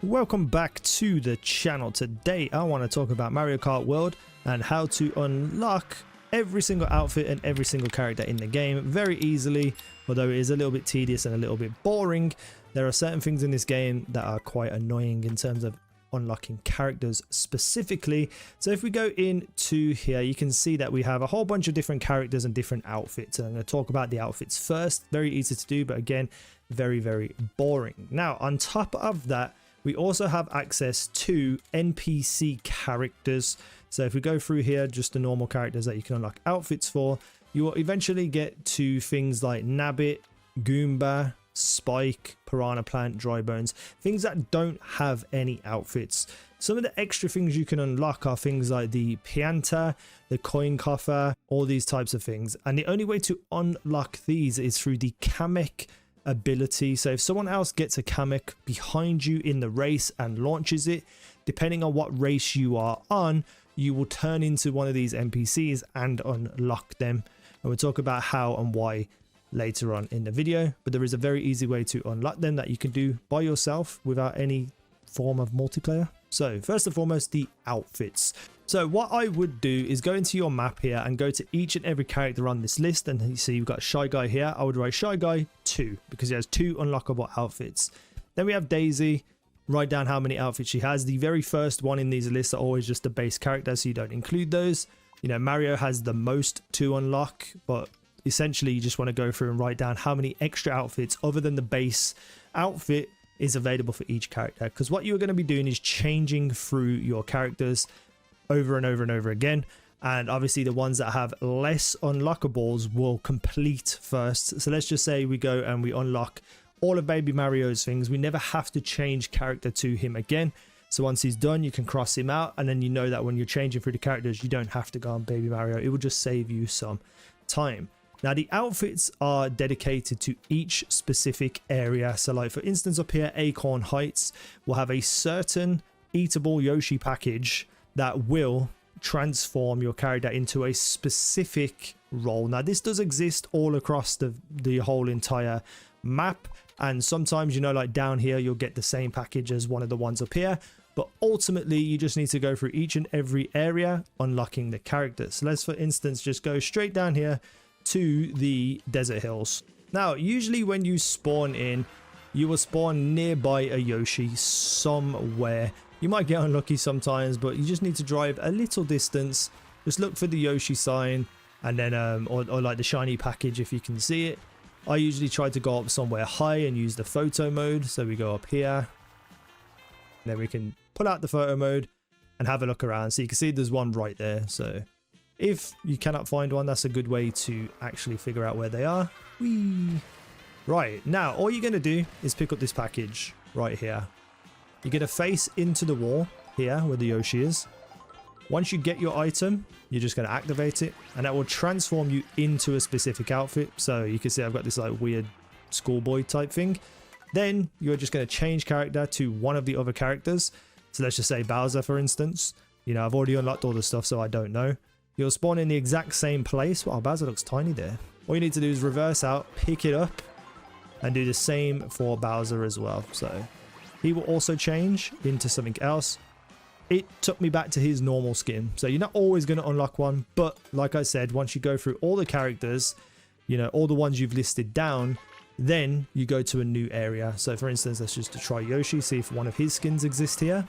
Welcome back to the channel. Today I want to talk about Mario Kart World and how to unlock every single outfit and every single character in the game very easily. Although it is a little bit tedious and a little bit boring, there are certain things in this game that are quite annoying in terms of unlocking characters specifically. So if we go into here, you can see that we have a whole bunch of different characters and different outfits, and I'm going to talk about the outfits first. Very easy to do, but again, very boring. Now on top of that, we also have access to NPC characters. So if we go through here, just the normal characters that you can unlock outfits for, you will eventually get to things like Nabbit, Goomba, Spike, Piranha Plant, Dry Bones, things that don't have any outfits. Some of the extra things you can unlock are things like the Pianta, the Coin Coffer, all these types of things. And the only way to unlock these is through the Kamek ability. So if someone else gets a Kamek behind you in the race and launches it, depending on what race you are on, you will turn into one of these NPCs and unlock them. And we'll talk about how and why later on in the video, but there is a very easy way to unlock them that you can do by yourself without any form of multiplayer. So first and foremost, the outfits. So what I would do is go into your map here and go to each and every character on this list, and you see you've got Shy Guy here. I would write Shy Guy 2 because he has 2 unlockable outfits. Then we have Daisy. Write down how many outfits she has. The very first one in these lists are always just the base character, so you don't include those. You know, Mario has the most to unlock, but essentially you just want to go through and write down how many extra outfits other than the base outfit is available for each character, because what you're going to be doing is changing through your characters over and over again, and obviously the ones that have less unlockables will complete first. So let's just say we go and we unlock all of Baby Mario's things. We never have to change character to him again. So once he's done, you can cross him out, and then you know that when you're changing through the characters, you don't have to go on Baby Mario. It will just save you some time. Now the outfits are dedicated to each specific area. So like for instance up here, Acorn Heights will have a certain eatable Yoshi package that will transform your character into a specific role. Now this does exist all across the whole entire map, and sometimes, you know, like down here you'll get the same package as one of the ones up here, but ultimately you just need to go through each and every area unlocking the characters. So let's for instance just go straight down here to the Desert Hills. Now usually when you spawn in, you will spawn nearby a Yoshi somewhere. You might get unlucky sometimes, but you just need to drive a little distance, just look for the Yoshi sign, and then or like the shiny package if you can see it. I usually try to go up somewhere high and use the photo mode. So we go up here, then we can pull out the photo mode and have a look around. So you can see there's one right there. So if you cannot find one, that's a good way to actually figure out where they are. Whee! Right, now all you're going to do is pick up this package right here. You're going to face into the wall here where the Yoshi is. Once you get your item, you're just going to activate it, and that will transform you into a specific outfit. So you can see I've got this like weird schoolboy type thing. Then you're just going to change character to one of the other characters. So let's just say Bowser, for instance. You know, I've already unlocked all the stuff, so I don't know. You'll spawn in the exact same place. Wow, Bowser looks tiny there. All you need to do is reverse out, pick it up, and do the same for Bowser as well. So he will also change into something else. It took me back to his normal skin. So you're not always going to unlock one, but like I said, once you go through all the characters, you know, all the ones you've listed down, then you go to a new area. So for instance, let's just try Yoshi, see if one of his skins exist here.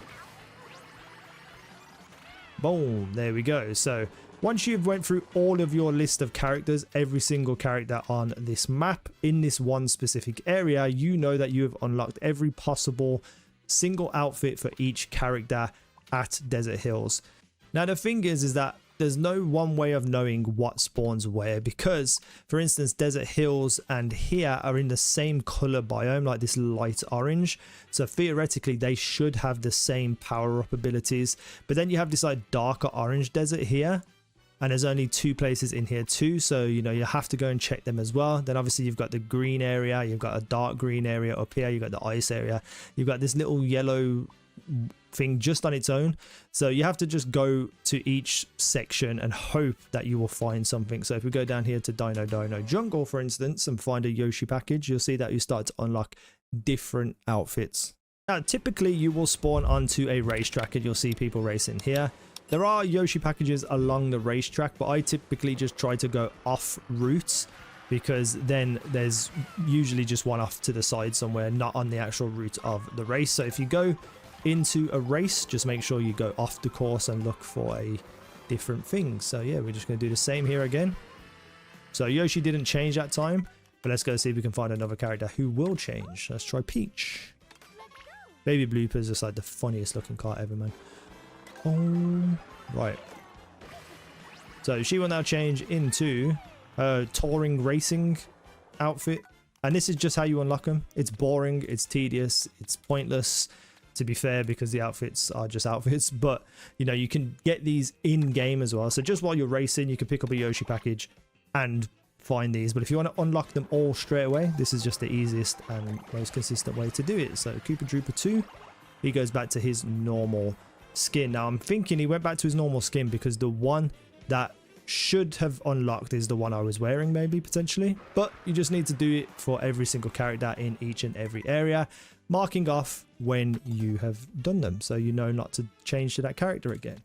Boom, there we go. So once you've went through all of your list of characters, every single character on this map in this one specific area, you know that you have unlocked every possible single outfit for each character at Desert Hills. Now the thing is that there's no one way of knowing what spawns where, because for instance Desert Hills and here are in the same color biome, like this light orange, so theoretically they should have the same power-up abilities. But then you have this like darker orange desert here, and there's only 2 places in here too, so you know you have to go and check them as well. Then obviously you've got the green area, you've got a dark green area up here, you've got the ice area, you've got this little yellow thing just on its own. So you have to just go to each section and hope that you will find something. So if we go down here to Dino Jungle, for instance, and find a Yoshi package, you'll see that you start to unlock different outfits. Now, typically you will spawn onto a racetrack and you'll see people racing here. There are Yoshi packages along the racetrack, but I typically just try to go off route because then there's usually just one off to the side somewhere, not on the actual route of the race. So if you go into a race, just make sure you go off the course and look for a different thing. So yeah, we're just going to do the same here again. So Yoshi didn't change that time, but let's go see if we can find another character who will change. Let's try Peach. Baby Blooper is just like the funniest looking car ever, man. Oh, right. So she will now change into a touring racing outfit. And this is just how you unlock them. It's boring, it's tedious, it's pointless, to be fair, because the outfits are just outfits. But, you know, you can get these in-game as well. So just while you're racing, you can pick up a Yoshi package and find these. But if you want to unlock them all straight away, this is just the easiest and most consistent way to do it. So Koopa Troopa 2, he goes back to his normal skin. Now I'm thinking he went back to his normal skin because the one that should have unlocked is the one I was wearing, maybe, potentially. But you just need to do it for every single character in each and every area, marking off when you have done them, so you know not to change to that character again.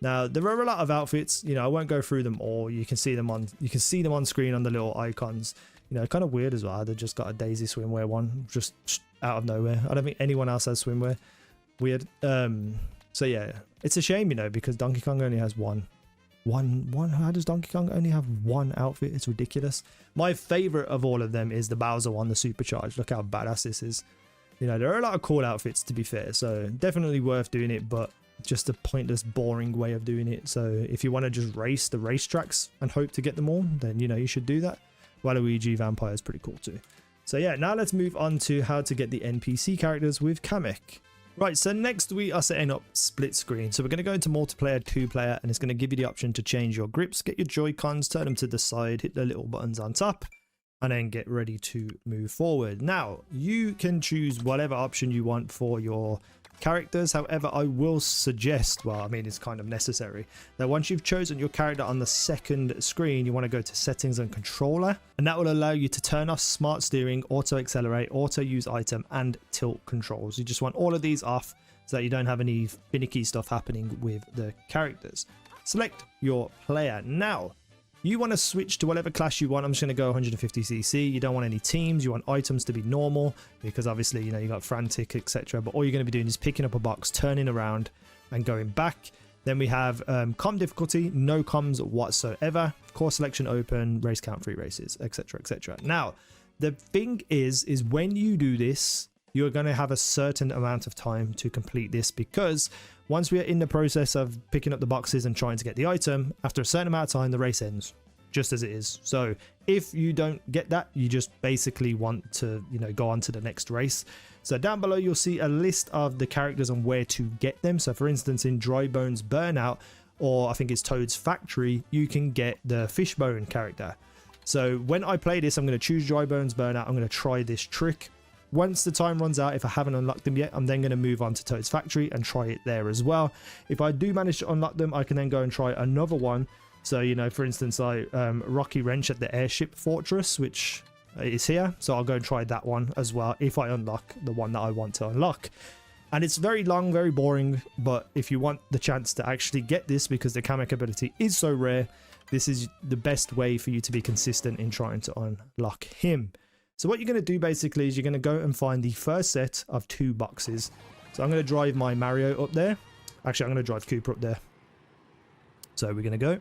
Now there are a lot of outfits, you know, I won't go through them all. You can see them on screen on the little icons. You know, kind of weird as well. They just got a Daisy swimwear one just out of nowhere. I don't think anyone else has swimwear. Weird. So yeah, it's a shame, you know, because Donkey Kong only has one. How does Donkey Kong only have one outfit? It's ridiculous. My favorite of all of them is the Bowser one, the Supercharged. Look how badass this is. You know, there are a lot of cool outfits, to be fair, so definitely worth doing it, but just a pointless, boring way of doing it. So if you want to just race the racetracks and hope to get them all, then, you know, you should do that. Waluigi Vampire is pretty cool too. So yeah, now let's move on to how to get the NPC characters with Kamek. Right, so next we are setting up split screen. So we're going to go into multiplayer, 2-player, and it's going to give you the option to change your grips, get your Joy-Cons, turn them to the side, hit the little buttons on top, and then get ready to move forward. Now, you can choose whatever option you want for your characters. However, I will suggest, well, I mean, it's kind of necessary, that once you've chosen your character on the second screen, you want to go to settings and controller, and that will allow you to turn off smart steering, auto accelerate, auto use item, and tilt controls. You just want all of these off so that you don't have any finicky stuff happening with the characters. Select your player. Now, you want to switch to whatever class you want. I'm just going to go 150cc. You don't want any teams. You want items to be normal because obviously, you know, you got frantic, etc. But all you're going to be doing is picking up a box, turning around and going back. Then we have comm difficulty, no comms whatsoever. Course selection open, race count 3 races, etc, etc. Now, the thing is when you do this, you're going to have a certain amount of time to complete this, because once we are in the process of picking up the boxes and trying to get the item, after a certain amount of time, the race ends just as it is. So if you don't get that, you just basically want to, you know, go on to the next race. So down below, you'll see a list of the characters and where to get them. So for instance, in Dry Bones Burnout, or I think it's Toad's Factory, you can get the Fishbone character. So when I play this, I'm going to choose Dry Bones Burnout. I'm going to try this trick. Once the time runs out, if I haven't unlocked them yet, I'm then going to move on to Toad's Factory and try it there as well. If I do manage to unlock them, I can then go and try another one. So, you know, for instance, Rocky Wrench at the Airship Fortress, which is here. So I'll go and try that one as well if I unlock the one that I want to unlock. And it's very long, very boring, but if you want the chance to actually get this, because the Kamek ability is so rare, this is the best way for you to be consistent in trying to unlock him. So what you're going to do basically is you're going to go and find the first set of 2 boxes. So I'm going to drive my Mario up there. Actually, I'm going to drive Koopa up there. So we're going to go.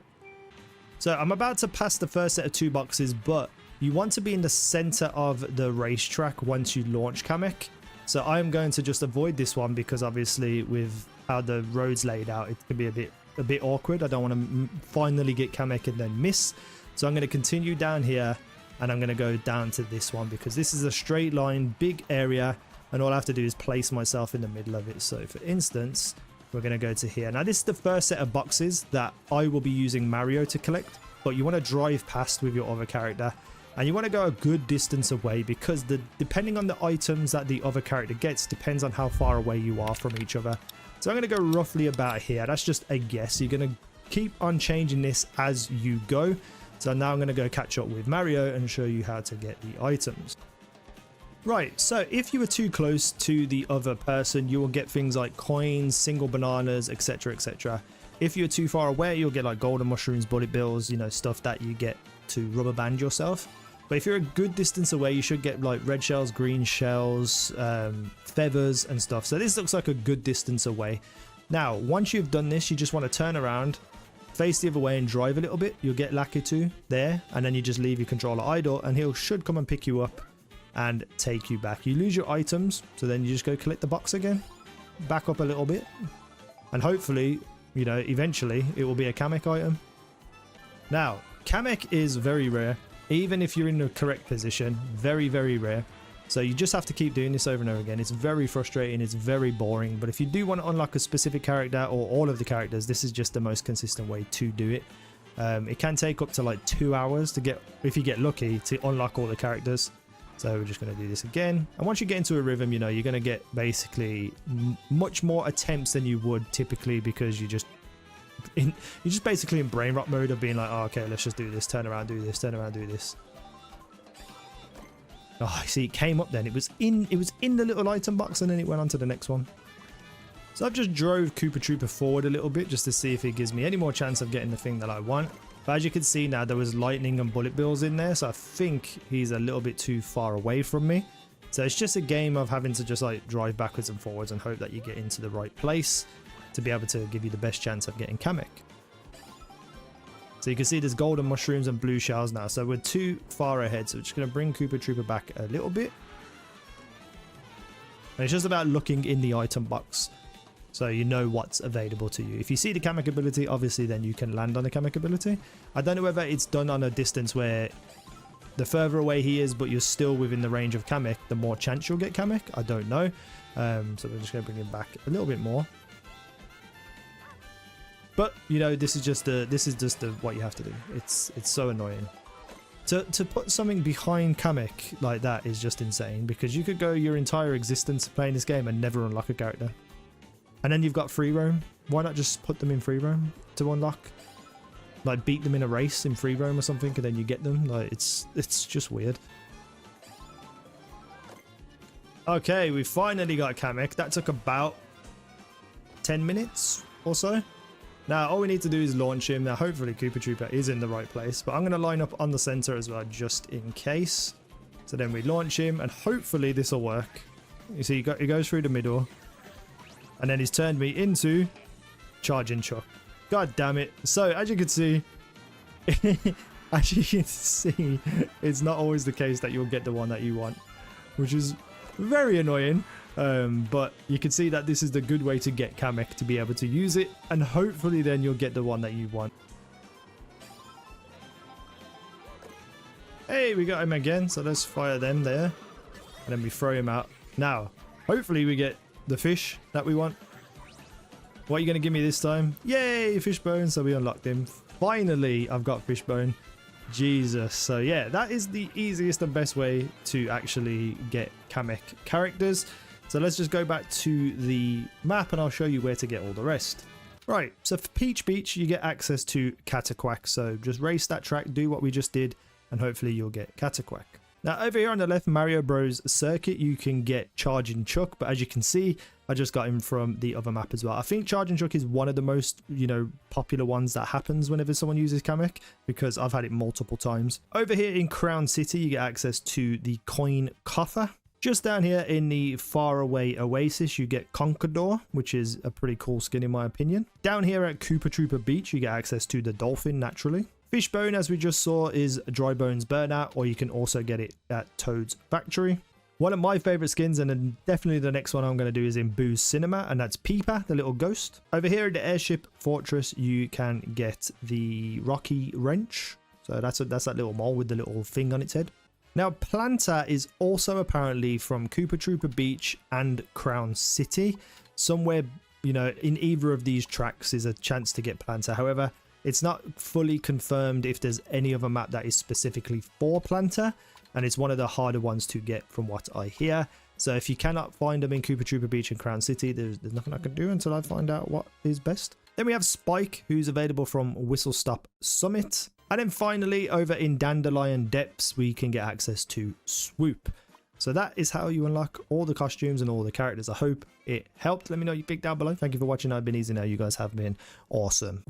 So I'm about to pass the first set of 2 boxes, but you want to be in the center of the racetrack once you launch Kamek. So I'm going to just avoid this one because obviously with how the road's laid out, it can be a bit awkward. I don't want to finally get Kamek and then miss. So I'm going to continue down here. And I'm going to go down to this one because this is a straight line, big area, and all I have to do is place myself in the middle of it. So for instance, we're going to go to here. Now this is the first set of boxes that I will be using Mario to collect, but you want to drive past with your other character, and you want to go a good distance away because depending on the items that the other character gets depends on how far away you are from each other. So I'm going to go roughly about here. That's just a guess. You're going to keep on changing this as you go. So now I'm going to go catch up with Mario and show you how to get the items. Right, so if you were too close to the other person, you will get things like coins, single bananas, etc, etc. If you're too far away, you'll get like golden mushrooms, bullet bills, you know, stuff that you get to rubber band yourself. But if you're a good distance away, you should get like red shells, green shells, feathers and stuff. So this looks like a good distance away. Now, once you've done this, you just want to turn around, face the other way and drive a little bit. You'll get Lakitu there, and then you just leave your controller idle and he should come and pick you up and take you back. You lose your items, so then you just go collect the box again, back up a little bit, and hopefully, you know, eventually it will be a Kamek item. Now, Kamek is very rare, even if you're in the correct position. Very, very rare. So you just have to keep doing this over and over again. It's very frustrating, it's very boring, but if you do want to unlock a specific character or all of the characters, this is just the most consistent way to do it. It can take up to like 2 hours to get, if you get lucky, to unlock all the characters. So we're just going to do this again. And once you get into a rhythm, you know, you're going to get basically much more attempts than you would typically, because you're just basically in brain rot mode of being like, oh, okay, let's just do this, turn around, do this, turn around, do this. Oh, see, it came up then. It was in the little item box, and then it went on to the next one. So I've just drove Koopa Troopa forward a little bit just to see if it gives me any more chance of getting the thing that I want. But as you can see now, there was lightning and bullet bills in there, so I think he's a little bit too far away from me. So it's just a game of having to just like drive backwards and forwards and hope that you get into the right place to be able to give you the best chance of getting Kamek. So you can see there's golden mushrooms and blue shells now, so we're too far ahead. So we're just going to bring Koopa Troopa back a little bit. And it's just about looking in the item box, so you know what's available to you. If you see the Kamek ability, obviously then you can land on the Kamek ability. I don't know whether it's done on a distance where the further away he is but you're still within the range of Kamek, the more chance you'll get Kamek. I don't know. So we're just going to bring him back a little bit more. But you know, this is just what you have to do. It's so annoying. To put something behind Kamek like that is just insane, because you could go your entire existence playing this game and never unlock a character. And then you've got free roam. Why not just put them in free roam to unlock? Like beat them in a race in free roam or something, and then you get them. Like it's just weird. Okay, we finally got Kamek. That took about 10 minutes or so. Now all we need to do is launch him. Now hopefully Koopa Troopa is in the right place, but I'm going to line up on the center as well just in case. So then we launch him and hopefully this will work. You see he goes through the middle. And then he's turned me into Charging Chuck. God damn it. So as you can see, it's not always the case that you'll get the one that you want, which is very annoying. But you can see that this is the good way to get Kamek, to be able to use it, and hopefully then you'll get the one that you want. Hey, we got him again. So let's fire them there. And then we throw him out. Now, hopefully we get the fish that we want. What are you going to give me this time? Yay, Fishbone. So we unlocked him. Finally, I've got Fishbone. Jesus. So yeah, that is the easiest and best way to actually get Kamek characters. So let's just go back to the map and I'll show you where to get all the rest. Right, so for Peach Beach, you get access to Cataquack. So just race that track, do what we just did, and hopefully you'll get Cataquack. Now over here on the left, Mario Bros circuit, you can get Charging Chuck, but as you can see, I just got him from the other map as well. I think Charging Chuck is one of the most, you know, popular ones that happens whenever someone uses Kamek, because I've had it multiple times. Over here in Crown City, you get access to the coin coffer. Just down here in the faraway oasis, you get Conqueror, which is a pretty cool skin in my opinion. Down here at Koopa Troopa Beach, you get access to the dolphin naturally. Fishbone, as we just saw, is Dry Bones Burnout, or you can also get it at Toad's Factory. One of my favorite skins, and then definitely the next one I'm going to do, is in Boo's Cinema, and that's Peepa, the little ghost. Over here at the Airship Fortress, you can get the Rocky Wrench. So that's that little mole with the little thing on its head. Now, Planta is also apparently from Koopa Troopa Beach and Crown City. Somewhere, you know, in either of these tracks is a chance to get Planta. However, it's not fully confirmed if there's any other map that is specifically for Planta, and it's one of the harder ones to get from what I hear. So if you cannot find them in Koopa Troopa Beach and Crown City, there's nothing I can do until I find out what is best. Then we have Spike, who's available from Whistle Stop Summit. And then finally, over in Dandelion Depths, we can get access to Swoop. So that is how you unlock all the costumes and all the characters. I hope it helped. Let me know what you think down below. Thank you for watching. I've been easy now. You guys have been awesome.